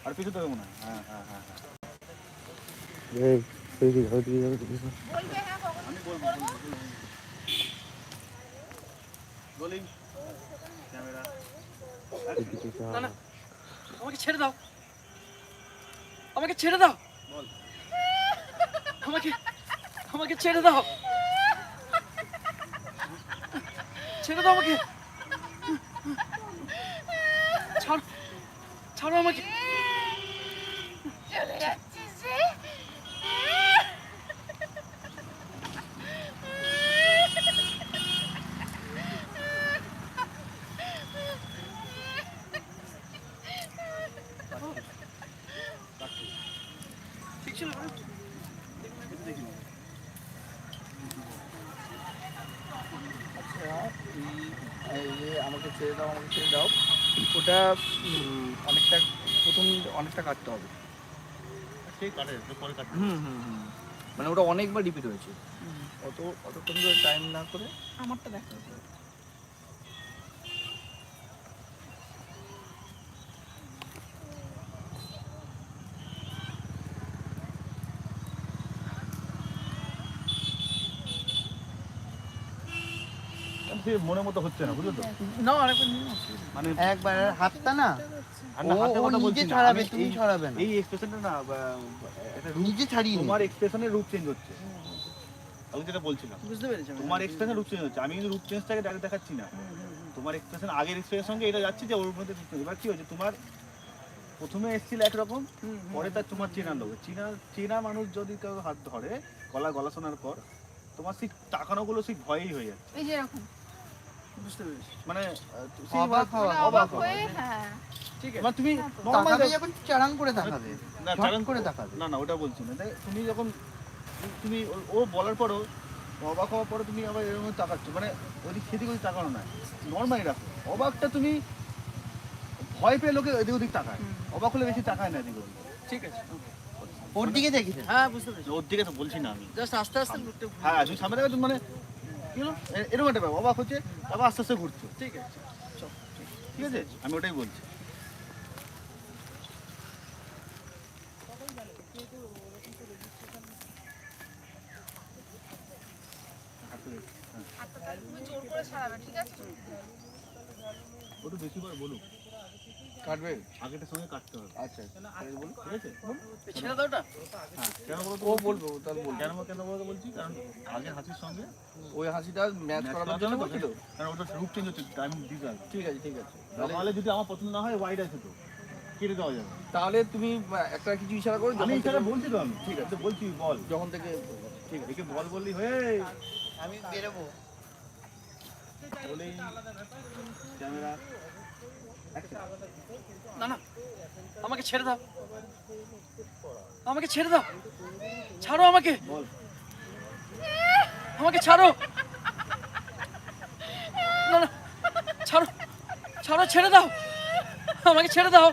আর পিছু দেবে মনে হয়। হ্যাঁ হ্যাঁ হ্যাঁ হ্যাঁ আমি বলবো বলি ক্যামেরা না না আমাকে ছেড়ে দাও, আমাকে ছেড়ে দাও, বল আমাকে আমাকে ছেড়ে দাও, ছেড়ে দাও আমাকে, ছাড়ো ছাড়ো আমাকে। চলে যাচ্ছিস রে? ঠিক ছিল না? আমাকে ছেড়ে দাও, আমাকে ছেড়ে দাও, ওটা অনেকটা প্রথম অনেকটা কাটতে হবে। সেই কাটে পরে কাটে। মানে ওটা অনেকবার রিপিট হয়েছে, অতক্ষণ ধরে টাইম না করে আমারটা দেখো। মনের মতো হচ্ছে না, বুঝলো তো? না আরেকবার মানে একবার হাতটা না আর না, হাতের কথা বলছি নিজে না, ছাড়াবে, আমি তুমি এই- ছাড়াবে না, এই এক্সপ্রেশনটা না এটা নিজে ছাড়িয়ে তোমার এক্সপ্রেশনের রূপ চেঞ্জ হচ্ছে। আমি যেটা বলছিলাম, বুঝতে পেরেছি আমি। তোমার এক্সপ্রেশন রূপ চেঞ্জ হচ্ছে। আমি কিন্তু রূপ চেঞ্জটাকে ডাইরেক্ট দেখাচ্ছি না, তোমার এক্সপ্রেশন আগের এক্সপ্রেশনের সঙ্গে এটা যাচ্ছে যে ওর মধ্যে রূপ change। এবার কি হচ্ছে, তোমার প্রথমে এসেছিল একরকম, পরে তার তোমার চেনা লোক, চেনা মানুষ যদি কেউ হাত ধরে গলা শোনার পর, তোমার সেই তাকানোগুলো সেই ভয়েই হয়ে যাচ্ছে। এই যে এরকম বুঝতে পেরেছি, মানে অবাক হওয়া, মানে অবাক হয়ে, হ্যাঁ ঠিক আছে। মানে তুমি তাকাবে নর্মাল যখন চারাং করে তাকাবে, না ঝট চালান করে তাকাবে। না না ওটা বলছি না। তাই তুমি যখন তুমি ও বলার পরও অবাক হওয়ার পরে তুমি আবার এরকম তাকাচ্ছ, মানে ওদিক সেদিক ওদিক তাকানো না, নর্মালি রাখো। অবাকটা তুমি ভয় পেয়ে লোকে এদিক ওদিক তাকায়, অবাক হলে বেশি তাকায় না এদিক ওদিক। ঠিক আছে, ওর দিকে দেখিস, হ্যাঁ বুঝতে পেরেছি। ওর দিকে তো বলছি না আমি। জাস্ট আস্তে আস্তে লুকটা হ্যাঁ তুমি সামনে দেখো, মানে কি হলো এরকম একটা ব্যাপার, অবাক হচ্ছে আবার আস্তে আস্তে ঘুরছো, ঠিক আছে, চল। ঠিক আছে? আমি ওটাই বলছি। তুমি জোর করে ছাড়াবে, ঠিক আছে? ওটা বেশিবার বলুক, কাটবে। আগেটার সঙ্গে কাটতে হবে। আচ্ছা বলুন, ঠিক আছে? এই ছেড়ে দাও ওটা। হ্যাঁ কেন বলো তো? ও বলবো, তাহলে বলবো। কেন বলো তো বলছি, কারণ আগের হাসির সঙ্গে ওই হাসিটা ম্যাচ করানোর জন্য বলছিল। কারণ ওটা রূপ চেঞ্জ হচ্ছে, টাইম দিতে হবে। ঠিক আছে ঠিক আছে, তাহলে যদি আমার পছন্দ না হয় ওয়াইড আছে তো কেটে দেওয়া যাবে। তাহলে তুমি একটা কিছু ইশারা করো, আমি যখন সেটা থেকে- বলছি তো, আমি ঠিক আছে বলছি, বল যখন থেকে ঠিক আছে, একে বল বললি হয়ে আমি বেরোবো। বলি ক্যামেরা না না আমাকে ছেড়ে দাও, আমাকে ছেড়ে দাও, ছাড়ো আমাকে, বল। আমাকে ছাড়ো, না না ছাড়ো ছাড়ো, ছেড়ে দাও, আমাকে ছেড়ে দাও।